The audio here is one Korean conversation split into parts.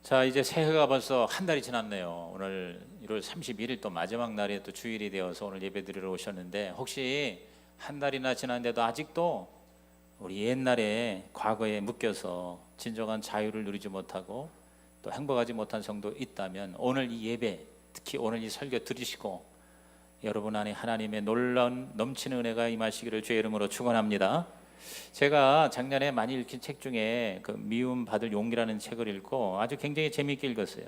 자, 이제 새해가 벌써 한 달이 지났네요. 오늘 1월 31일 또 마지막 날에 또 주일이 되어서 오늘 예배드리러 오셨는데, 혹시 한 달이나 지났는데도 아직도 우리 옛날에 과거에 묶여서 진정한 자유를 누리지 못하고 또 행복하지 못한 성도 있다면, 오늘 이 예배, 특히 오늘 이 설교 들으시고 여러분 안에 하나님의 놀라운 넘치는 은혜가 임하시기를 주의 이름으로 축원합니다. 제가 작년에 많이 읽힌 책 중에 그 미움 받을 용기라는 책을 읽고 아주 굉장히 재미있게 읽었어요.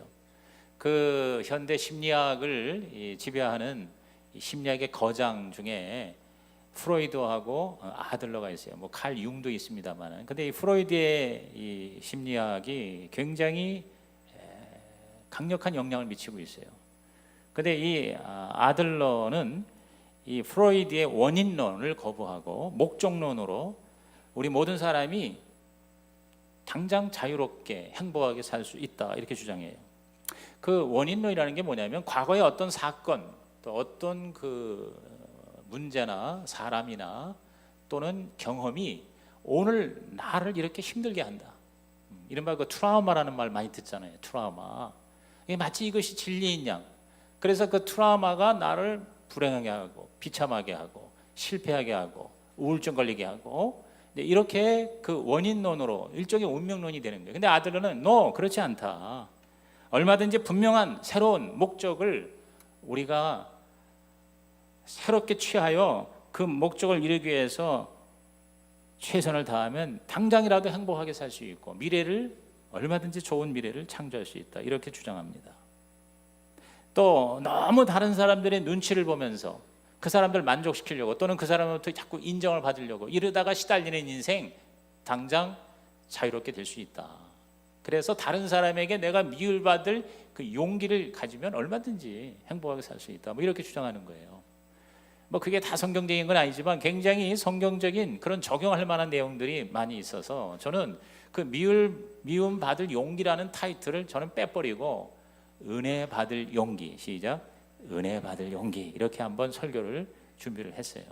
그 현대 심리학을 지배하는 심리학의 거장 중에 프로이드하고 아들러가 있어요. 뭐 칼 융도 있습니다만, 근데 이 프로이드의 이 심리학이 굉장히 강력한 영향을 미치고 있어요. 근데 이 아들러는 이 프로이드의 원인론을 거부하고 목적론으로 우리 모든 사람이 당장 자유롭게 행복하게 살 수 있다, 이렇게 주장해요. 그 원인론이라는 게 뭐냐면, 과거의 어떤 사건, 또 어떤 그 문제나 사람이나 또는 경험이 오늘 나를 이렇게 힘들게 한다. 이른바 그 트라우마라는 말 많이 듣잖아요. 트라우마. 마치 이것이 진리인 양. 그래서 그 트라우마가 나를 불행하게 하고 비참하게 하고 실패하게 하고 우울증 걸리게 하고, 이렇게 그 원인론으로 일종의 운명론이 되는 거예요. 근데 아들은 그렇지 않다. 얼마든지 분명한 새로운 목적을 우리가 새롭게 취하여 그 목적을 이루기 위해서 최선을 다하면 당장이라도 행복하게 살 수 있고 미래를 얼마든지 좋은 미래를 창조할 수 있다, 이렇게 주장합니다. 또 너무 다른 사람들의 눈치를 보면서 그 사람들 만족시키려고 또는 그 사람으로부터 자꾸 인정을 받으려고 이러다가 시달리는 인생, 당장 자유롭게 될 수 있다. 그래서 다른 사람에게 내가 미움받을 그 용기를 가지면 얼마든지 행복하게 살 수 있다, 뭐 이렇게 주장하는 거예요. 뭐 그게 다 성경적인 건 아니지만 굉장히 성경적인 그런 적용할 만한 내용들이 많이 있어서, 저는 그 미움 받을 용기라는 타이틀을 저는 빼버리고 은혜 받을 용기, 시작, 은혜 받을 용기, 이렇게 한번 설교를 준비를 했어요.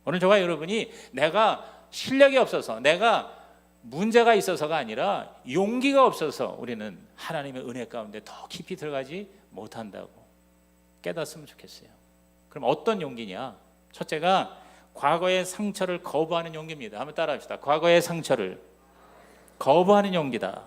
오늘 저와 여러분이 내가 실력이 없어서, 내가 문제가 있어서가 아니라 용기가 없어서 우리는 하나님의 은혜 가운데 더 깊이 들어가지 못한다고 깨닫으면 좋겠어요. 그럼 어떤 용기냐? 첫째가 과거의 상처를 거부하는 용기입니다. 한번 따라합시다. 과거의 상처를 거부하는 용기다.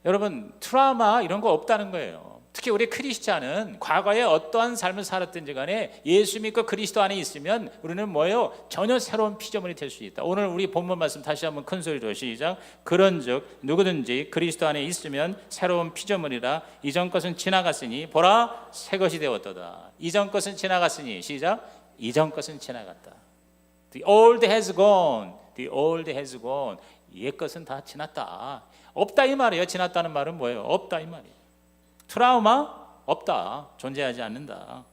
여러분, 트라우마 이런 거 없다는 거예요. 특히 우리 크리스찬은 과거에 어떠한 삶을 살았든지 간에 예수 믿고 그리스도 안에 있으면 우리는 뭐예요? 전혀 새로운 피조물이 될 수 있다. 오늘 우리 본문 말씀 다시 한번 큰 소리로 시작. 그런즉 누구든지 그리스도 안에 있으면 새로운 피조물이라. 이전 것은 지나갔으니 보라 새 것이 되었도다. 이전 것은 지나갔으니 시작. 이전 것은 지나갔다. The old has gone. The old has gone. 옛 것은 다 지났다. 없다 이 말이에요. 지났다는 말은 뭐예요? 없다 이 말이에요. 트라우마 없다. 존재하지 않는다.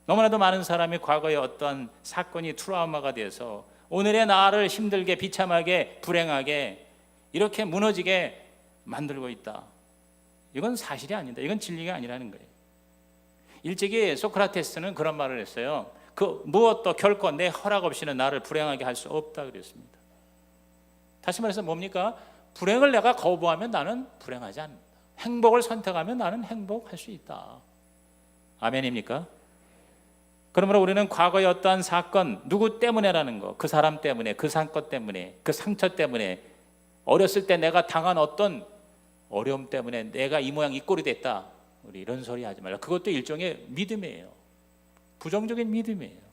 너무나도 많은 사람이 과거에 어떠한 사건이 트라우마가 돼서 오늘의 나를 힘들게 비참하게 불행하게 이렇게 무너지게 만들고 있다. 이건 사실이 아니다. 이건 진리가 아니라는 거예요. 일찍이 소크라테스는 그런 말을 했어요. 그 무엇도 결코 내 허락 없이는 나를 불행하게 할 수 없다 그랬습니다. 다시 말해서 뭡니까? 불행을 내가 거부하면 나는 불행하지 않는다. 행복을 선택하면 나는 행복할 수 있다. 아멘입니까? 그러므로 우리는 과거의 어떠한 사건, 누구 때문에라는 거, 그 사람 때문에, 그 사건 때문에, 그 상처 때문에, 어렸을 때 내가 당한 어떤 어려움 때문에 내가 이 모양 이 꼴이 됐다, 우리 이런 소리 하지 말라. 그것도 일종의 믿음이에요. 부정적인 믿음이에요.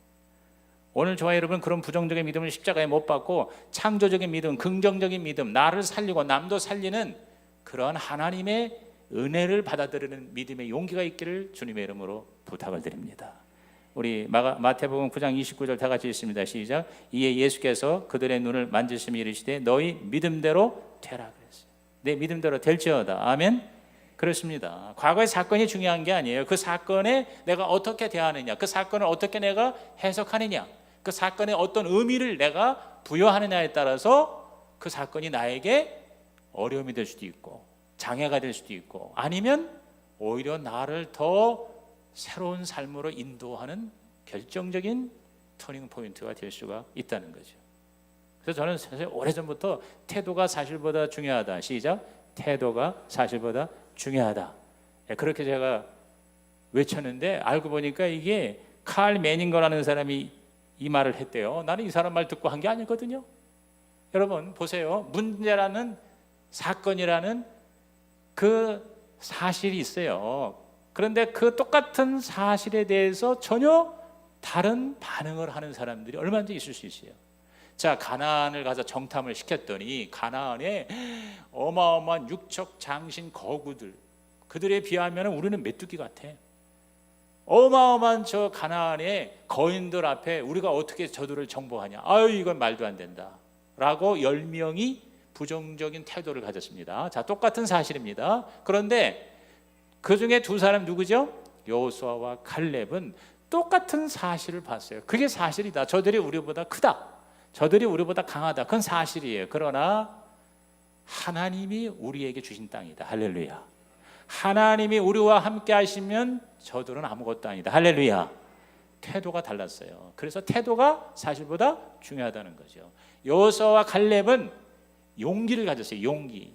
오늘 저와 여러분 그런 부정적인 믿음을 십자가에 못 박고 창조적인 믿음, 긍정적인 믿음, 나를 살리고 남도 살리는 그런 하나님의 은혜를 받아들이는 믿음의 용기가 있기를 주님의 이름으로 부탁을 드립니다. 우리 마태복음 9장 29절 다 같이 읽습니다. 시작. 이에 예수께서 그들의 눈을 만지시며 이르시되 너희 믿음대로 되라 그랬어요. 내 믿음대로 될지어다. 아멘. 그렇습니다. 과거의 사건이 중요한 게 아니에요. 그 사건에 내가 어떻게 대하느냐, 그 사건을 어떻게 내가 해석하느냐, 그 사건에 어떤 의미를 내가 부여하느냐에 따라서 그 사건이 나에게 어려움이 될 수도 있고 장애가 될 수도 있고, 아니면 오히려 나를 더 새로운 삶으로 인도하는 결정적인 터닝 포인트가 될 수가 있다는 거죠. 그래서 저는 사실 오래전부터 태도가 사실보다 중요하다. 시작. 태도가 사실보다 중요하다. 그렇게 제가 외쳤는데 알고 보니까 이게 칼 매닝거라는 사람이 이 말을 했대요. 나는 이 사람 말 듣고 한 게 아니거든요. 여러분 보세요. 문제라는 사건이라는 그 사실이 있어요. 그런데 그 똑같은 사실에 대해서 전혀 다른 반응을 하는 사람들이 얼마든지 있을 수 있어요. 자, 가나안을 가서 정탐을 시켰더니 가나안에 어마어마한 육척 장신 거구들, 그들에 비하면 우리는 메뚜기 같아. 어마어마한 저 가나안의 거인들 앞에 우리가 어떻게 저들을 정복하냐. 아유, 이건 말도 안 된다 라고 10명이 부정적인 태도를 가졌습니다. 자, 똑같은 사실입니다. 그런데 그 중에 두 사람 누구죠? 여호수아와 칼렙은 똑같은 사실을 봤어요. 그게 사실이다. 저들이 우리보다 크다, 저들이 우리보다 강하다. 그건 사실이에요. 그러나 하나님이 우리에게 주신 땅이다. 할렐루야. 하나님이 우리와 함께 하시면 저들은 아무것도 아니다. 할렐루야. 태도가 달랐어요. 그래서 태도가 사실보다 중요하다는 거죠. 여호수아와 칼렙은 용기를 가졌어요. 용기.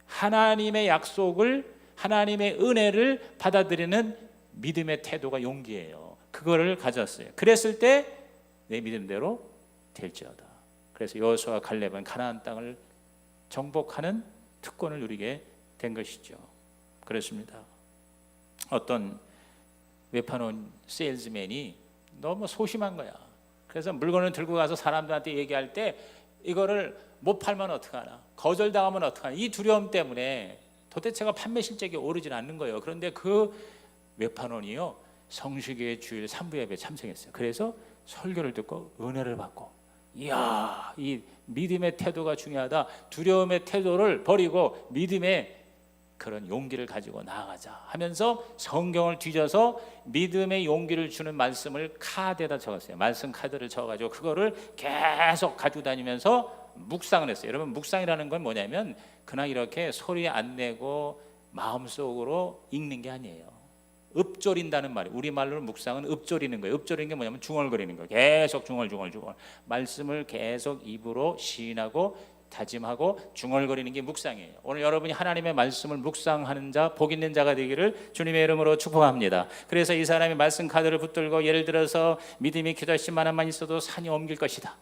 하나님의 약속을, 하나님의 은혜를 받아들이는 믿음의 태도가 용기예요. 그거를 가졌어요. 그랬을 때 내 믿음대로 될지어다. 그래서 여호수아와 칼렙은 가나안 땅을 정복하는 특권을 누리게 된 것이죠. 그렇습니다. 어떤 외판원 세일즈맨이 너무 소심한 거야. 그래서 물건을 들고 가서 사람들한테 얘기할 때 이거를 못 팔면 어떡하나, 거절당하면 어떡하나, 이 두려움 때문에 도대체가 판매 실적이 오르질 않는 거예요. 그런데 그 외판원이요, 성수기의 주일 3부 예배에 참석했어요. 그래서 설교를 듣고 은혜를 받고, 이야, 이 믿음의 태도가 중요하다. 두려움의 태도를 버리고 믿음의 그런 용기를 가지고 나아가자 하면서 성경을 뒤져서 믿음의 용기를 주는 말씀을 카드에다 적었어요. 말씀 카드를 적어가지고 그거를 계속 가지고 다니면서 묵상을 했어요. 여러분, 묵상이라는 건 뭐냐면 그냥 이렇게 소리 안 내고 마음속으로 읽는 게 아니에요. 읊조린다는 말이에요. 우리말로 묵상은 읊조리는 거예요. 읊조리는 게 뭐냐면 중얼거리는 거예요. 계속 중얼중얼 말씀을 계속 입으로 시인하고 다짐하고 중얼거리는 게 묵상이에요. 오늘 여러분이 하나님의 말씀을 묵상하는 자, 복 있는 자가 되기를 주님의 이름으로 축복합니다. 그래서 이 사람이 말씀 카드를 붙들고, 예를 들어서 믿음이 기도 10만 원만 있어도 산이 옮길 것이다.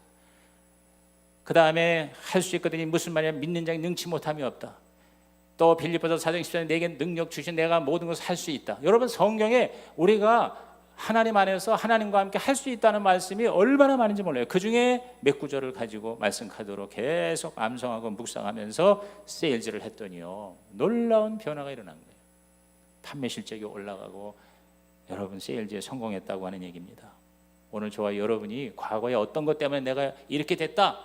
그 다음에 할 수 있거든요. 무슨 말이냐, 믿는 자에게 능치 못함이 없다. 또 빌립보서 4장 10절에 내게 능력 주신 내가 모든 것을 할 수 있다. 여러분, 성경에 우리가 하나님 안에서 하나님과 함께 할 수 있다는 말씀이 얼마나 많은지 몰라요. 그 중에 몇 구절을 가지고 말씀 카드로 계속 암송하고 묵상하면서 세일즈를 했더니요, 놀라운 변화가 일어난 거예요. 판매 실적이 올라가고 여러분 세일즈에 성공했다고 하는 얘기입니다. 오늘 저와 여러분이 과거에 어떤 것 때문에 내가 이렇게 됐다,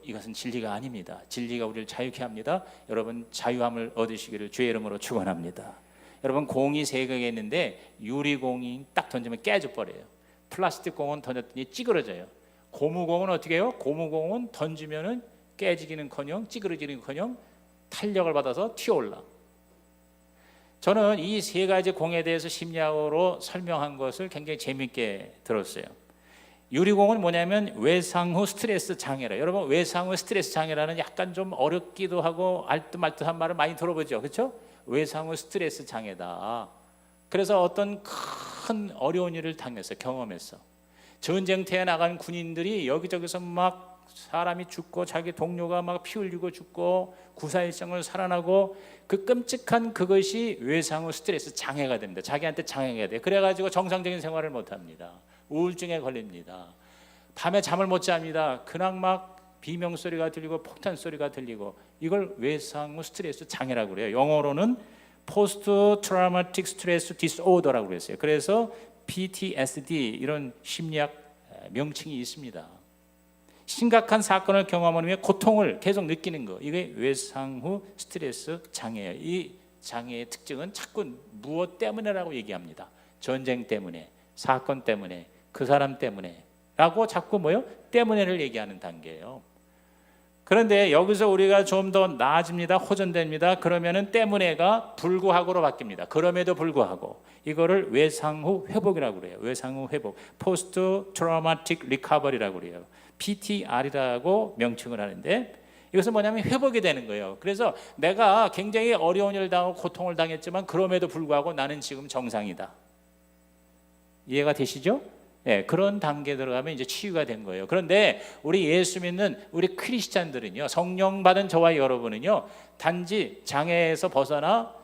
이것은 진리가 아닙니다. 진리가 우리를 자유케 합니다. 여러분 자유함을 얻으시기를 주의 이름으로 축원합니다. 여러분, 공이 3개가 있는데 유리공이 딱 던지면 깨져버려요. 플라스틱 공은 던졌더니 찌그러져요. 고무공은 어떻게 해요? 고무공은 던지면 깨지기는커녕 찌그러지기는커녕 탄력을 받아서 튀어올라. 저는 이 3가지 공에 대해서 심리학으로 설명한 것을 굉장히 재미있게 들었어요. 유리공은 뭐냐면 외상 후 스트레스 장애라. 여러분, 외상 후 스트레스 장애라는 약간 좀 어렵기도 하고 알듯말듯한 말을 많이 들어보죠, 그렇죠? 외상 후 스트레스 장애다. 그래서 어떤 큰 어려운 일을 당했어, 경험했어. 전쟁터에 나간 군인들이 여기저기서 막 사람이 죽고 자기 동료가 막 피 흘리고 죽고 구사일생을 살아나고, 그 끔찍한 그것이 외상 후 스트레스 장애가 됩니다. 자기한테 장애가 돼. 그래가지고 정상적인 생활을 못합니다. 우울증에 걸립니다. 밤에 잠을 못 잡니다. 그냥 막 비명 소리가 들리고 폭탄 소리가 들리고, 이걸 외상 후 스트레스 장애라고 그래요. 영어로는 Post Traumatic Stress Disorder라고 그랬어요. 그래서 PTSD 이런 심리학 명칭이 있습니다. 심각한 사건을 경험한 후에 고통을 계속 느끼는 거, 이게 외상 후 스트레스 장애예요. 이 장애의 특징은 자꾸 무엇 때문에라고 얘기합니다. 전쟁 때문에, 사건 때문에, 그 사람 때문에 라고 자꾸 뭐요? 때문에를 얘기하는 단계예요. 그런데 여기서 우리가 좀 더 나아집니다. 호전됩니다. 그러면은 때문에가 불구하고로 바뀝니다. 그럼에도 불구하고, 이거를 외상 후 회복이라고 그래요. 외상 후 회복, 포스트 트라우마틱 리커버리라고 그래요. PTR이라고 명칭을 하는데, 이것은 뭐냐면 회복이 되는 거예요. 그래서 내가 굉장히 어려운 일을 당하고 고통을 당했지만 그럼에도 불구하고 나는 지금 정상이다. 이해가 되시죠? 네, 그런 단계에 들어가면 이제 치유가 된 거예요. 그런데 우리 예수 믿는 우리 크리스찬들은요, 성령 받은 저와 여러분은요, 단지 장애에서 벗어나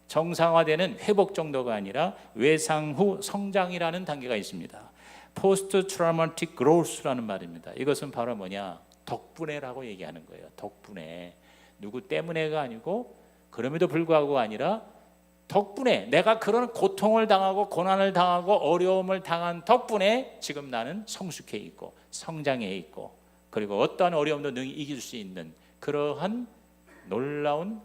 정상화되는 회복 정도가 아니라 외상 후 성장이라는 단계가 있습니다. 포스트 트라우마틱 그로스라는 말입니다. 이것은 바로 뭐냐? 덕분에라고 얘기하는 거예요. 덕분에. 누구 때문에가 아니고 그럼에도 불구하고 아니라 덕분에, 내가 그런 고통을 당하고 고난을 당하고 어려움을 당한 덕분에 지금 나는 성숙해 있고 성장해 있고, 그리고 어떠한 어려움도 능히 이길 수 있는 그러한 놀라운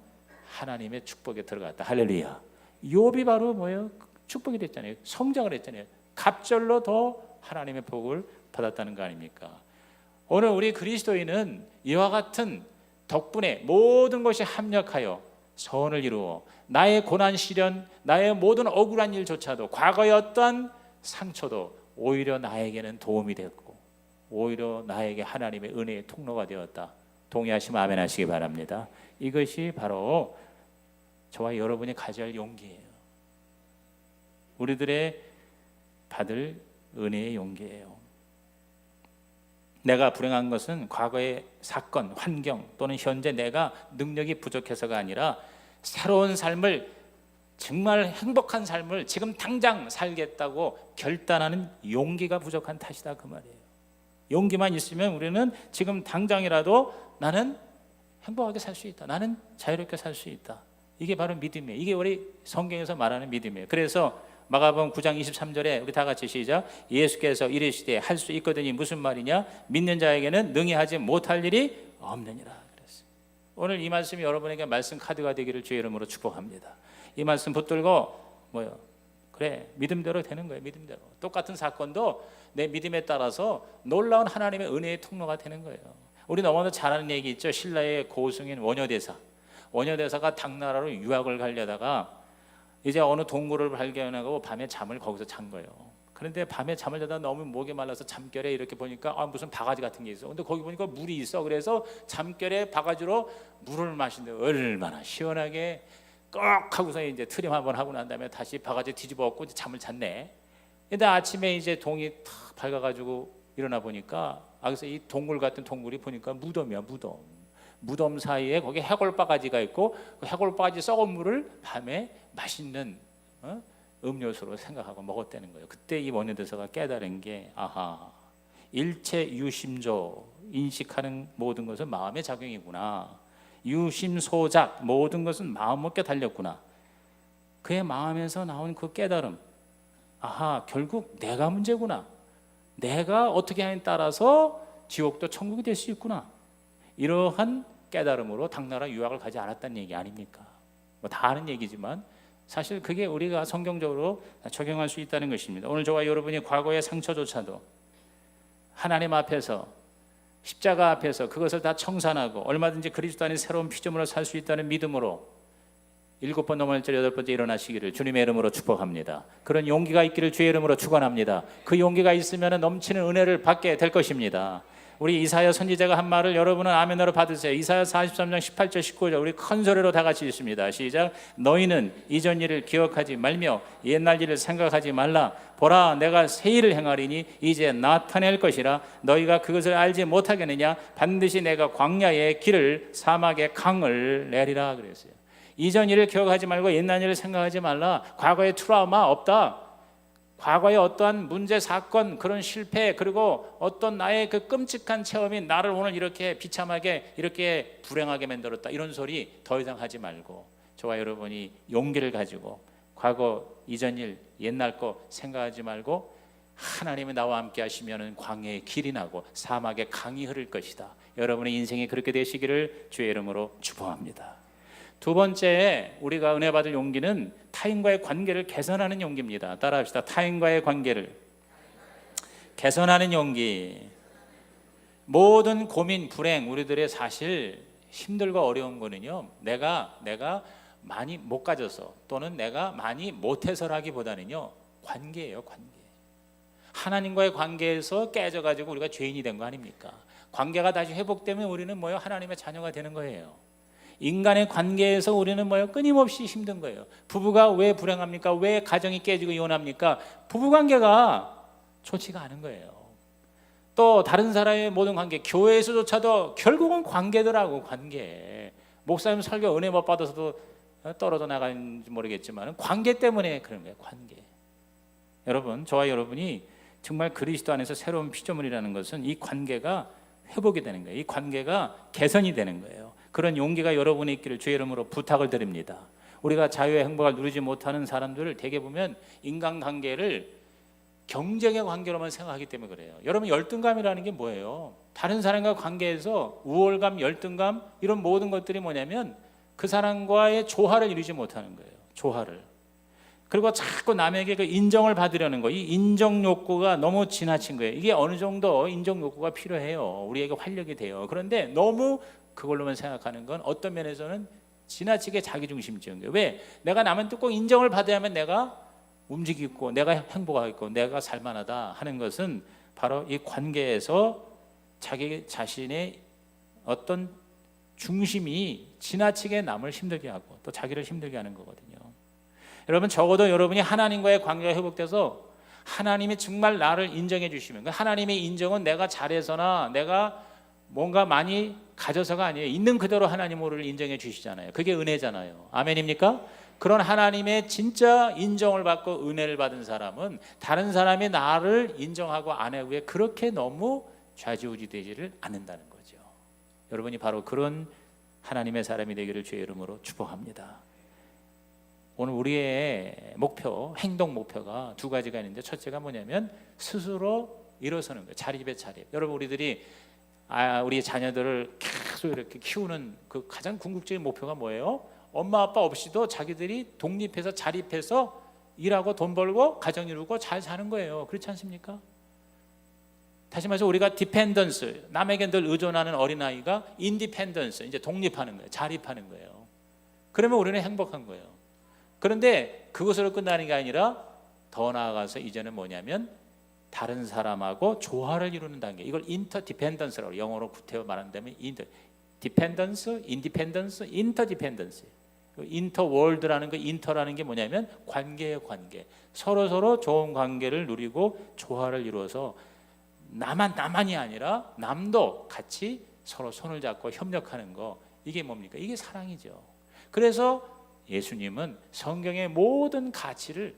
하나님의 축복에 들어갔다. 할렐루야. 욥이 바로 뭐예요? 축복이 됐잖아요. 성장을 했잖아요. 갑절로 더 하나님의 복을 받았다는 거 아닙니까? 오늘 우리 그리스도인은 이와 같은 덕분에 모든 것이 합력하여 선을 이루어 나의 고난 시련, 나의 모든 억울한 일조차도, 과거의 어떠한 상처도 오히려 나에게는 도움이 됐고 오히려 나에게 하나님의 은혜의 통로가 되었다. 동의하시면 아멘 하시기 바랍니다. 이것이 바로 저와 여러분이 가져야 할 용기예요. 우리들의 받을 은혜의 용기예요. 내가 불행한 것은 과거의 사건, 환경 또는 현재 내가 능력이 부족해서가 아니라 새로운 삶을, 정말 행복한 삶을 지금 당장 살겠다고 결단하는 용기가 부족한 탓이다, 그 말이에요. 용기만 있으면 우리는 지금 당장이라도 나는 행복하게 살 수 있다, 나는 자유롭게 살 수 있다. 이게 바로 믿음이에요. 이게 우리 성경에서 말하는 믿음이에요. 그래서 마가복음 9장 23절에 우리 다 같이 시작. 예수께서 이르시되 할 수 있거든이 무슨 말이냐? 믿는 자에게는 능히 하지 못할 일이 없느니라 그랬어요. 오늘 이 말씀이 여러분에게 말씀 카드가 되기를 주의 이름으로 축복합니다. 이 말씀 붙들고 뭐요? 그래, 믿음대로 되는 거예요. 믿음대로. 똑같은 사건도 내 믿음에 따라서 놀라운 하나님의 은혜의 통로가 되는 거예요. 우리 너무나 잘 아는 얘기 있죠. 신라의 고승인 원효대사. 원효대사가 당나라로 유학을 가려다가 이제 어느 동굴을 발견하고 밤에 잠을 거기서 잔 거예요. 그런데 밤에 잠을 자다 너무 목이 말라서 잠결에 이렇게 보니까 무슨 바가지 같은 게 있어. 근데 거기 보니까 물이 있어. 그래서 잠결에 바가지로 물을 마시는데 얼마나 시원하게 꺽 하고서 이제 트림 한번 하고 난 다음에 다시 바가지 뒤집어 엎고 잠을 잤네. 근데 아침에 이제 동이 탁 밝아가지고 일어나 보니까 그래서 이 동굴 같은 동굴이 보니까 무덤이야, 무덤. 무덤 사이에 거기 해골바가지가 있고 그 해골바가지 썩은 물을 밤에 맛있는 음료수로 생각하고 먹었다는 거예요. 그때 이 원효대사가 깨달은 게 일체 유심조, 인식하는 모든 것은 마음의 작용이구나. 유심소작, 모든 것은 마음먹게 달렸구나. 그의 마음에서 나온 그 깨달음, 결국 내가 문제구나. 내가 어떻게 하냐에 따라서 지옥도 천국이 될 수 있구나. 이러한 깨달음으로 당나라 유학을 가지 않았다는 얘기 아닙니까? 다 아는 얘기지만 사실 그게 우리가 성경적으로 적용할 수 있다는 것입니다. 오늘 저와 여러분이 과거의 상처조차도 하나님 앞에서, 십자가 앞에서 그것을 다 청산하고 얼마든지 그리스도 안에 새로운 피조물로 살 수 있다는 믿음으로 7번 넘어질 8번째 일어나시기를 주님의 이름으로 축복합니다. 그런 용기가 있기를 주의 이름으로 축원합니다. 그 용기가 있으면 넘치는 은혜를 받게 될 것입니다. 우리 이사야 선지자가 한 말을 여러분은 아멘으로 받으세요. 이사야 43장 18절 19절 우리 큰 소리로 다 같이 읽습니다. 시작. 너희는 이전 일을 기억하지 말며 옛날 일을 생각하지 말라. 보라, 내가 새 일을 행하리니 이제 나타낼 것이라. 너희가 그것을 알지 못하겠느냐? 반드시 내가 광야의 길을 사막의 강을 내리라 그랬어요. 이전 일을 기억하지 말고 옛날 일을 생각하지 말라. 과거의 트라우마 없다. 과거의 어떠한 문제, 사건, 그런 실패, 그리고 어떤 나의 그 끔찍한 체험이 나를 오늘 이렇게 비참하게, 이렇게 불행하게 만들었다, 이런 소리 더 이상 하지 말고 저와 여러분이 용기를 가지고 과거, 이전 일, 옛날 거 생각하지 말고 하나님이 나와 함께 하시면 광야의 길이 나고 사막의 강이 흐를 것이다. 여러분의 인생이 그렇게 되시기를 주의 이름으로 축복합니다. 두 번째, 우리가 은혜 받을 용기는 타인과의 관계를 개선하는 용기입니다. 따라합시다. 타인과의 관계를 개선하는 용기. 모든 고민, 불행, 우리들의 사실 힘들고 어려운 거는요, 내가 많이 못 가져서 또는 내가 많이 못해서라기보다는요, 관계예요, 관계. 하나님과의 관계에서 깨져가지고 우리가 죄인이 된 거 아닙니까? 관계가 다시 회복되면 우리는 뭐요? 하나님의 자녀가 되는 거예요. 인간의 관계에서 우리는 뭐요? 끊임없이 힘든 거예요. 부부가 왜 불행합니까? 왜 가정이 깨지고 이혼합니까? 부부관계가 좋지가 않은 거예요. 또 다른 사람의 모든 관계, 교회에서조차도 결국은 관계더라고. 관계. 목사님 설교 은혜 못 받아서도 떨어져 나가는지 모르겠지만 관계 때문에 그런 거예요. 관계. 여러분, 저와 여러분이 정말 그리스도 안에서 새로운 피조물이라는 것은 이 관계가 회복이 되는 거예요. 이 관계가 개선이 되는 거예요. 그런 용기가 여러분이 있기를 주의 이름으로 부탁을 드립니다. 우리가 자유의 행복을 누리지 못하는 사람들을 대개 보면 인간관계를 경쟁의 관계로만 생각하기 때문에 그래요. 여러분, 열등감이라는 게 뭐예요? 다른 사람과 관계에서 우월감, 열등감 이런 모든 것들이 뭐냐면 그 사람과의 조화를 이루지 못하는 거예요. 조화를. 그리고 자꾸 남에게 그 인정을 받으려는 거, 이 인정 욕구가 너무 지나친 거예요. 이게 어느 정도 인정 욕구가 필요해요. 우리에게 활력이 돼요. 그런데 너무 그걸로만 생각하는 건 어떤 면에서는 지나치게 자기중심적인 거예요. 왜? 내가 남한테 꼭 인정을 받아야만 내가 움직이고 내가 행복하고 내가 살만하다 하는 것은 바로 이 관계에서 자기 자신의 어떤 중심이 지나치게 남을 힘들게 하고 또 자기를 힘들게 하는 거거든요. 여러분, 적어도 여러분이 하나님과의 관계가 회복돼서 하나님이 정말 나를 인정해 주시면, 하나님의 인정은 내가 잘해서나 내가 뭔가 많이 가져서가 아니에요. 있는 그대로 하나님 우리를 인정해 주시잖아요. 그게 은혜잖아요. 아멘입니까? 그런 하나님의 진짜 인정을 받고 은혜를 받은 사람은 다른 사람이 나를 인정하고 안 하고 그렇게 너무 좌지우지되지를 않는다는 거죠. 여러분이 바로 그런 하나님의 사람이 되기를 주의 이름으로 축복합니다. 오늘 우리의 목표, 행동 목표가 두 가지가 있는데 첫째가 뭐냐면 스스로 일어서는 거예요. 자립의 자립. 여러분, 우리들이 우리 자녀들을 계속 이렇게 키우는 그 가장 궁극적인 목표가 뭐예요? 엄마 아빠 없이도 자기들이 독립해서 자립해서 일하고 돈 벌고 가정 이루고 잘 사는 거예요. 그렇지 않습니까? 다시 말해서 우리가 디펜던스, 남에게 늘 의존하는 어린아이가 인디펜던스, 이제 독립하는 거예요. 자립하는 거예요. 그러면 우리는 행복한 거예요. 그런데 그것으로 끝나는 게 아니라 더 나아가서 이제는 뭐냐면 다른 사람하고 조화를 이루는 단계, 이걸 인터디펜던스라고 영어로 구태여 말한다면 디펜던스, 인디펜던스, 인터디펜던스. 인터월드라는 거, 인터라는 게 뭐냐면 관계의 관계, 서로 좋은 관계를 누리고 조화를 이루어서 나만이 아니라 남도 같이 서로 손을 잡고 협력하는 거, 이게 뭡니까? 이게 사랑이죠. 그래서 예수님은 성경의 모든 가치를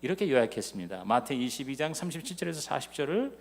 이렇게 요약했습니다. 마태 22장 37절에서 40절을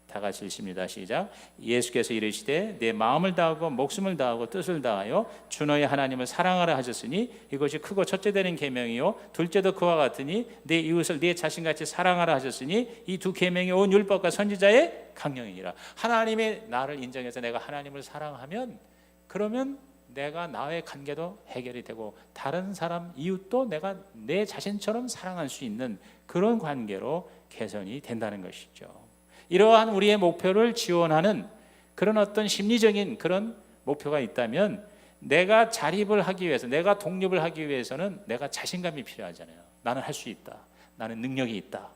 다 같이 읽습니다. 시작. 예수께서 이르시되 내 마음을 다하고 목숨을 다하고 뜻을 다하여 주 너의 하나님을 사랑하라 하셨으니 이것이 크고 첫째 되는 계명이요 둘째도 그와 같으니 내 이웃을 내 자신같이 사랑하라 하셨으니 이 두 계명이 온 율법과 선지자의 강령이니라. 하나님이 나를 인정해서 내가 하나님을 사랑하면, 그러면 내가 나의 관계도 해결이 되고 다른 사람 이웃도 내가 내 자신처럼 사랑할 수 있는 그런 관계로 개선이 된다는 것이죠. 이러한 우리의 목표를 지원하는 그런 어떤 심리적인 그런 목표가 있다면 내가 자립을 하기 위해서, 내가 독립을 하기 위해서는 내가 자신감이 필요하잖아요. 나는 할 수 있다. 나는 능력이 있다.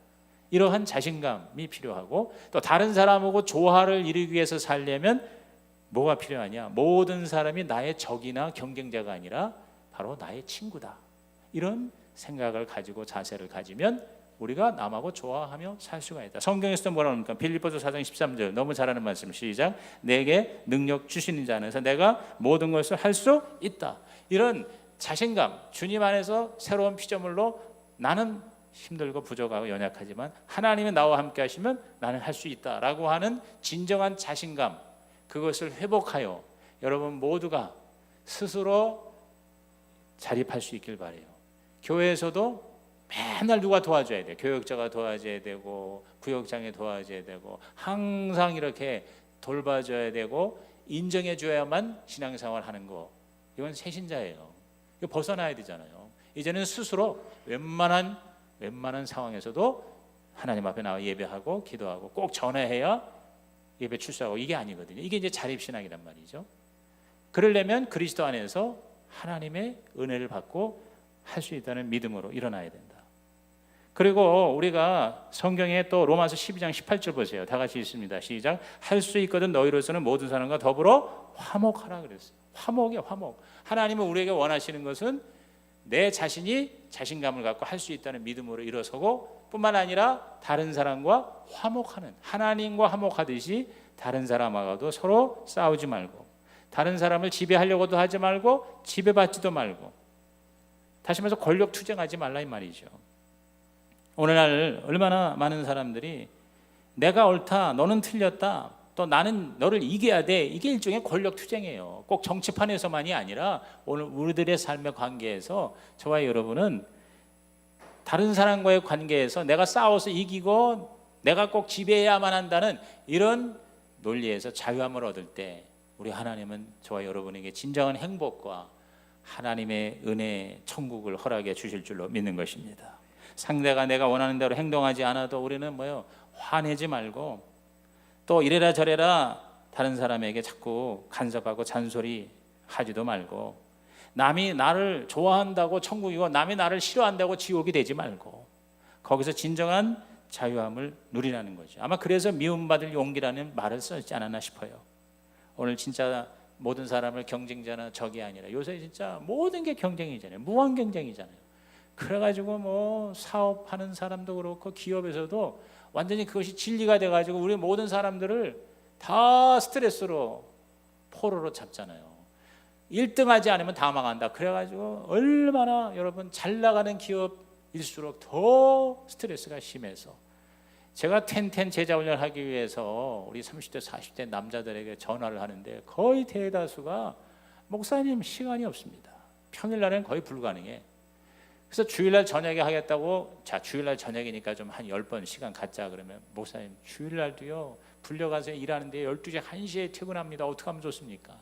이러한 자신감이 필요하고 또 다른 사람하고 조화를 이루기 위해서 살려면 뭐가 필요하냐? 모든 사람이 나의 적이나 경쟁자가 아니라 바로 나의 친구다. 이런 생각을 가지고 자세를 가지면 우리가 남하고 좋아하며 살 수가 있다. 성경에서도 뭐라고 합니까? 빌립보서 4장 13절 너무 잘하는 말씀. 시작. 내게 능력 주시는 자 안에서 내가 모든 것을 할 수 있다. 이런 자신감, 주님 안에서 새로운 피조물로 나는 힘들고 부족하고 연약하지만 하나님이 나와 함께 하시면 나는 할 수 있다라고 하는 진정한 자신감, 그것을 회복하여 여러분 모두가 스스로 자립할 수 있길 바라요. 교회에서도 맨날 누가 도와줘야 돼. 교역자가 도와줘야 되고 구역장이 도와줘야 되고 항상 이렇게 돌봐줘야 되고 인정해줘야만 신앙생활 하는 거, 이건 새신자예요. 이거 벗어나야 되잖아요. 이제는 스스로 웬만한 상황에서도 하나님 앞에 나와 예배하고 기도하고 꼭 전화해야 예배 출석하고, 이게 아니거든요. 이게 이제 자립신앙이란 말이죠. 그러려면 그리스도 안에서 하나님의 은혜를 받고 할 수 있다는 믿음으로 일어나야 된다. 그리고 우리가 성경에 또 로마서 12장 18절 보세요. 다 같이 읽습니다. 시작. 할 수 있거든 너희로서는 모든 사람과 더불어 화목하라 그랬어요. 화목이에요, 화목. 하나님은 우리에게 원하시는 것은 내 자신이 자신감을 갖고 할 수 있다는 믿음으로 일어서고, 뿐만 아니라 다른 사람과 화목하는, 하나님과 화목하듯이 다른 사람하고도 서로 싸우지 말고, 다른 사람을 지배하려고도 하지 말고 지배받지도 말고, 다시 말해서 권력 투쟁하지 말라 이 말이죠. 오늘날 얼마나 많은 사람들이 내가 옳다, 너는 틀렸다, 또 나는 너를 이겨야 돼, 이게 일종의 권력 투쟁이에요. 꼭 정치판에서만이 아니라 오늘 우리들의 삶의 관계에서 저와 여러분은 다른 사람과의 관계에서 내가 싸워서 이기고 내가 꼭 지배해야만 한다는 이런 논리에서 자유함을 얻을 때 우리 하나님은 저와 여러분에게 진정한 행복과 하나님의 은혜 천국을 허락해 주실 줄로 믿는 것입니다. 상대가 내가 원하는 대로 행동하지 않아도 우리는 화내지 말고, 또 이래라 저래라 다른 사람에게 자꾸 간섭하고 잔소리 하지도 말고, 남이 나를 좋아한다고 천국이고 남이 나를 싫어한다고 지옥이 되지 말고, 거기서 진정한 자유함을 누리라는 거죠. 아마 그래서 미움받을 용기라는 말을 썼지 않았나 싶어요. 오늘 진짜 모든 사람을 경쟁자나 적이 아니라 요새 진짜 모든 게 경쟁이잖아요. 무한 경쟁이잖아요. 그래가지고 사업하는 사람도 그렇고 기업에서도 완전히 그것이 진리가 돼가지고 우리 모든 사람들을 다 스트레스로 포로로 잡잖아요. 1등하지 않으면 다 망한다. 그래가지고 얼마나 여러분 잘 나가는 기업일수록 더 스트레스가 심해서, 제가 텐텐 제자 훈련하기 위해서 우리 30대 40대 남자들에게 전화를 하는데 거의 대다수가 목사님 시간이 없습니다. 평일날은 거의 불가능해. 그래서 주일날 저녁에 하겠다고, 자 주일날 저녁이니까 좀 한 10번 시간 갖자 그러면, 목사님 주일날도요 불려가서 일하는데 12시 1시에 퇴근합니다. 어떻게 하면 좋습니까?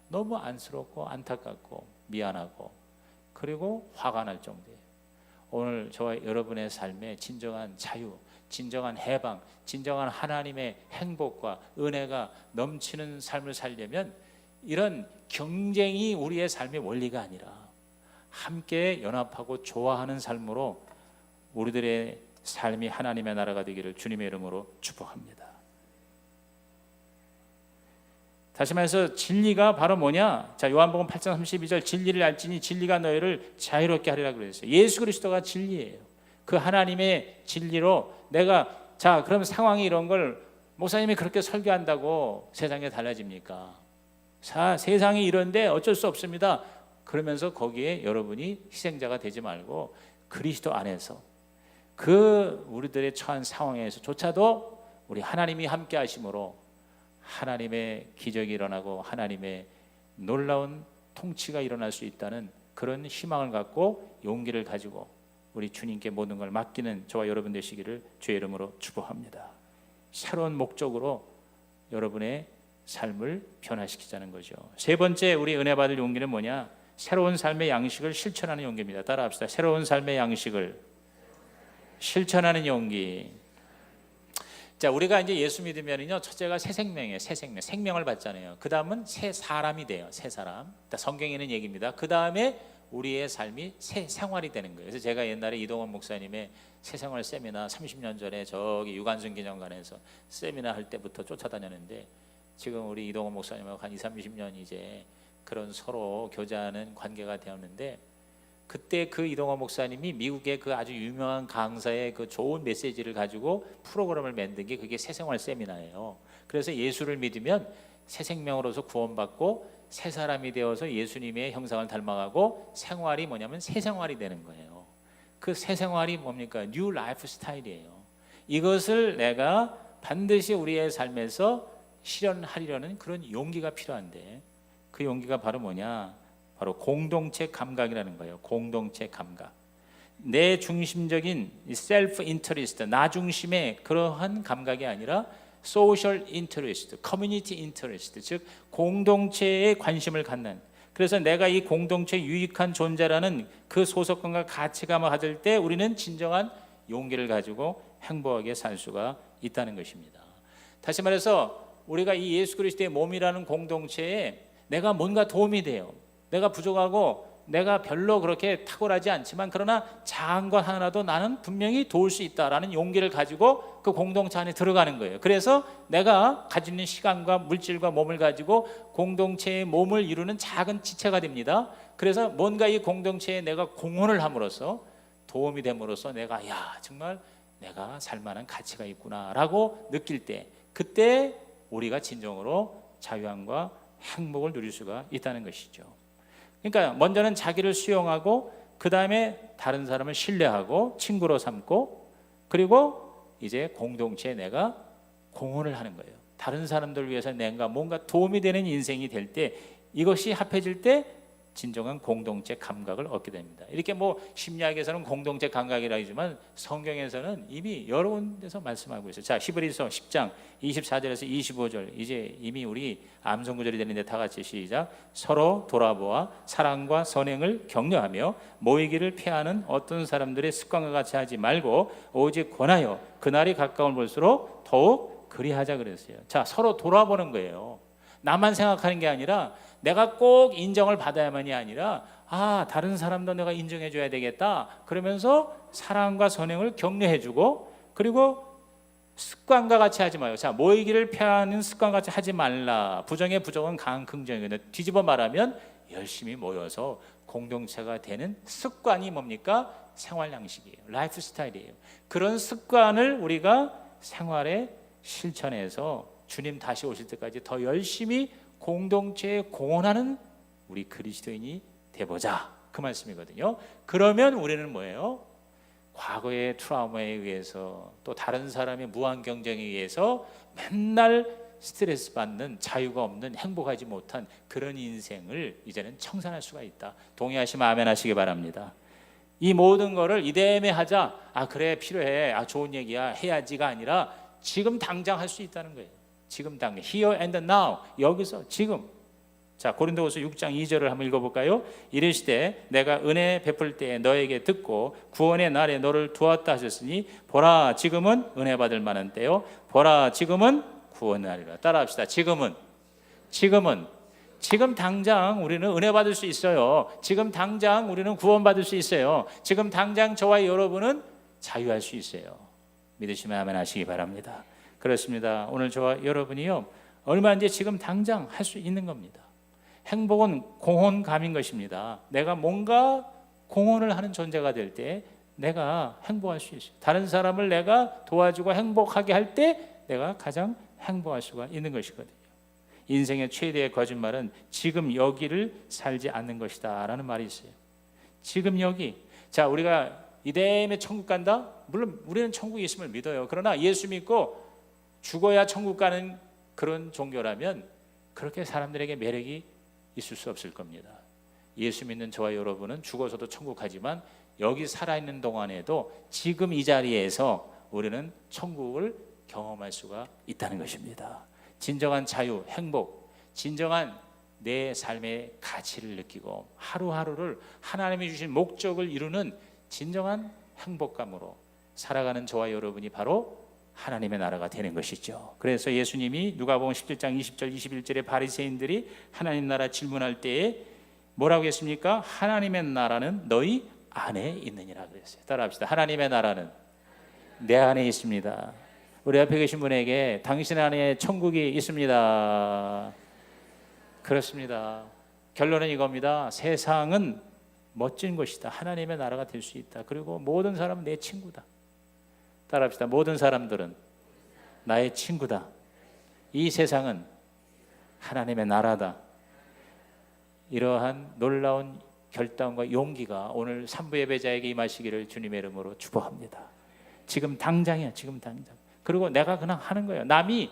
너무 안쓰럽고 안타깝고 미안하고 그리고 화가 날 정도예요. 오늘 저와 여러분의 삶에 진정한 자유, 진정한 해방, 진정한 하나님의 행복과 은혜가 넘치는 삶을 살려면 이런 경쟁이 우리의 삶의 원리가 아니라 함께 연합하고 좋아하는 삶으로 우리들의 삶이 하나님의 나라가 되기를 주님의 이름으로 축복합니다. 다시 말해서 진리가 바로 뭐냐? 자, 요한복음 8장 32절, 진리를 알지니 진리가 너희를 자유롭게 하리라 그랬어요. 예수 그리스도가 진리예요. 그 하나님의 진리로 내가, 자 그럼 상황이 이런 걸 목사님이 그렇게 설교한다고 세상이 달라집니까? 세상이 이런데 어쩔 수 없습니다. 그러면서 거기에 여러분이 희생자가 되지 말고 그리스도 안에서 그 우리들의 처한 상황에서조차도 우리 하나님이 함께 하심으로 하나님의 기적이 일어나고 하나님의 놀라운 통치가 일어날 수 있다는 그런 희망을 갖고 용기를 가지고 우리 주님께 모든 걸 맡기는 저와 여러분 되시기를 주의 이름으로 축복합니다. 새로운 목적으로 여러분의 삶을 변화시키자는 거죠. 세 번째 우리 은혜 받을 용기는 뭐냐? 새로운 삶의 양식을 실천하는 용기입니다. 따라합시다. 새로운 삶의 양식을 실천하는 용기. 자, 우리가 이제 예수 믿으면요, 첫째가 새 생명이에요. 새 생명, 생명을 받잖아요. 그 다음은 새 사람이 돼요. 새 사람. 성경에는 얘기입니다. 그 다음에 우리의 삶이 새 생활이 되는 거예요. 그래서 제가 옛날에 이동원 목사님의 새 생활 세미나 30년 전에 저기 유관순 기념관에서 세미나 할 때부터 쫓아다녔는데, 지금 우리 이동원 목사님하고 한 20-30년 이제 그런 서로 교제하는 관계가 되었는데, 그때 그 이동원 목사님이 미국의 그 아주 유명한 강사의 그 좋은 메시지를 가지고 프로그램을 만든 게 그게 새생활 세미나예요. 그래서 예수를 믿으면 새 생명으로서 구원받고 새 사람이 되어서 예수님의 형상을 닮아가고 생활이 뭐냐면 새 생활이 되는 거예요. 그 새 생활이 뭡니까? 뉴 라이프 스타일이에요. 이것을 내가 반드시 우리의 삶에서 실현하려는 그런 용기가 필요한데, 그 용기가 바로 뭐냐? 바로 공동체 감각이라는 거예요. 공동체 감각. 내 중심적인 셀프 인터리스트, 나 중심의 그러한 감각이 아니라 소셜 인터리스트, 커뮤니티 인터리스트, 즉 공동체에 관심을 갖는. 그래서 내가 이 공동체에 유익한 존재라는 그 소속감과 가치감을 가질 때 우리는 진정한 용기를 가지고 행복하게 살 수가 있다는 것입니다. 다시 말해서 우리가 이 예수 그리스도의 몸이라는 공동체에 내가 뭔가 도움이 돼요. 내가 부족하고 내가 별로 그렇게 탁월하지 않지만 그러나 작은 것 하나라도 나는 분명히 도울 수 있다라는 용기를 가지고 그 공동체 안에 들어가는 거예요. 그래서 내가 가지고 있는 시간과 물질과 몸을 가지고 공동체의 몸을 이루는 작은 지체가 됩니다. 그래서 뭔가 이 공동체에 내가 공헌을 함으로써 도움이 됨으로써 내가 정말 내가 살만한 가치가 있구나라고 느낄 때, 그때 우리가 진정으로 자유함과 행복을 누릴 수가 있다는 것이죠. 그러니까 먼저는 자기를 수용하고 그 다음에 다른 사람을 신뢰하고 친구로 삼고, 그리고 이제 공동체에 내가 공헌을 하는 거예요. 다른 사람들을 위해서 내가 뭔가 도움이 되는 인생이 될 때, 이것이 합해질 때 진정한 공동체 감각을 얻게 됩니다. 이렇게 심리학에서는 공동체 감각이라 하지만 성경에서는 이미 여러 군데서 말씀하고 있어요. 자, 히브리서 10장 24절에서 25절, 이제 이미 우리 암송 구절이 되는데 다 같이 시작. 서로 돌아보아 사랑과 선행을 격려하며 모이기를 피하는 어떤 사람들의 습관과 같이 하지 말고 오직 권하여 그날이 가까운 볼수록 더욱 그리하자 그랬어요. 자, 서로 돌아보는 거예요. 나만 생각하는 게 아니라 내가 꼭 인정을 받아야만이 아니라 다른 사람도 내가 인정해 줘야 되겠다 그러면서 사랑과 선행을 격려해주고, 그리고 습관과 같이 하지 마요. 자, 모이기를 피하는 습관과 같이 하지 말라. 부정의 부정은 강한 긍정이거든요. 뒤집어 말하면 열심히 모여서 공동체가 되는 습관이 뭡니까? 생활 양식이에요. 라이프 스타일이에요. 그런 습관을 우리가 생활에 실천해서 주님 다시 오실 때까지 더 열심히 공동체에 공헌하는 우리 그리스도인이 되보자, 그 말씀이거든요. 그러면 우리는 뭐예요? 과거의 트라우마에 의해서 또 다른 사람의 무한 경쟁에 의해서 맨날 스트레스 받는, 자유가 없는, 행복하지 못한 그런 인생을 이제는 청산할 수가 있다. 동의하시면 아멘 하시기 바랍니다. 이 모든 거를 이대매 하자, 그래 필요해, 좋은 얘기야, 해야지가 아니라 지금 당장 할 수 있다는 거예요. 지금 당장, here and now, 여기서 지금. 자, 고린도후서 6장 2절을 한번 읽어볼까요? 이르시되 내가 은혜 베풀 때에 너에게 듣고 구원의 날에 너를 두었다 하셨으니 보라 지금은 은혜 받을 만한 때요, 보라 지금은 구원의 날이라. 따라합시다. 지금 당장 우리는 은혜 받을 수 있어요. 지금 당장 우리는 구원 받을 수 있어요. 지금 당장 저와 여러분은 자유할 수 있어요. 믿으시면 아멘 하시기 바랍니다. 그렇습니다. 오늘 저와 여러분이요, 얼마든지 지금 당장 할 수 있는 겁니다. 행복은 공헌감인 것입니다. 내가 뭔가 공헌을 하는 존재가 될 때 내가 행복할 수 있어요. 다른 사람을 내가 도와주고 행복하게 할 때 내가 가장 행복할 수가 있는 것이거든요. 인생의 최대의 거짓말은 지금 여기를 살지 않는 것이다 라는 말이 있어요. 지금 여기. 자, 우리가 이대매 천국 간다? 물론 우리는 천국에 있음을 믿어요. 그러나 예수 믿고 죽어야 천국 가는 그런 종교라면 그렇게 사람들에게 매력이 있을 수 없을 겁니다. 예수 믿는 저와 여러분은 죽어서도 천국 가지만 여기 살아있는 동안에도 지금 이 자리에서 우리는 천국을 경험할 수가 있다는 것입니다. 진정한 자유, 행복, 진정한 내 삶의 가치를 느끼고 하루하루를 하나님이 주신 목적을 이루는 진정한 행복감으로 살아가는 저와 여러분이 바로 하나님의 나라가 되는 것이죠. 그래서 예수님이 누가복음 17장 20절 21절에 바리새인들이 하나님 나라 질문할 때에 뭐라고 했습니까? 하나님의 나라는 너희 안에 있느니라 그랬어요. 따라합시다. 하나님의 나라는 내 안에 있습니다. 우리 앞에 계신 분에게 당신 안에 천국이 있습니다. 그렇습니다. 결론은 이겁니다. 세상은 멋진 것이다. 하나님의 나라가 될 수 있다. 그리고 모든 사람은 내 친구다. 따라합시다. 모든 사람들은 나의 친구다. 이 세상은 하나님의 나라다. 이러한 놀라운 결단과 용기가 오늘 산부 예배자에게 임하시기를 주님의 이름으로 축복합니다. 지금 당장이야. 지금 당장. 그리고 내가 그냥 하는 거예요. 남이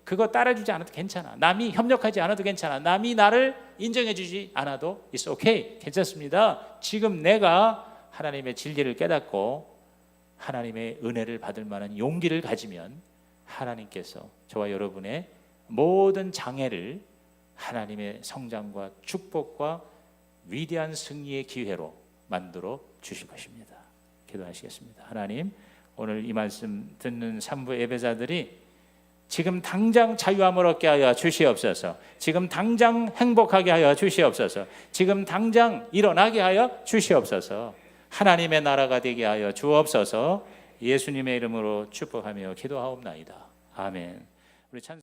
그거 따라주지 않아도 괜찮아. 남이 협력하지 않아도 괜찮아. 남이 나를 인정해 주지 않아도 it's okay. 괜찮습니다. 지금 내가 하나님의 진리를 깨닫고 하나님의 은혜를 받을 만한 용기를 가지면 하나님께서 저와 여러분의 모든 장애를 하나님의 성장과 축복과 위대한 승리의 기회로 만들어 주실 것입니다. 기도하시겠습니다. 하나님, 오늘 이 말씀 듣는 산부 예배자들이 지금 당장 자유함을 얻게 하여 주시옵소서. 지금 당장 행복하게 하여 주시옵소서. 지금 당장 일어나게 하여 주시옵소서. 하나님의 나라가 되게 하여 주옵소서. 예수님의 이름으로 축복하며 기도하옵나이다. 아멘. 우리 찬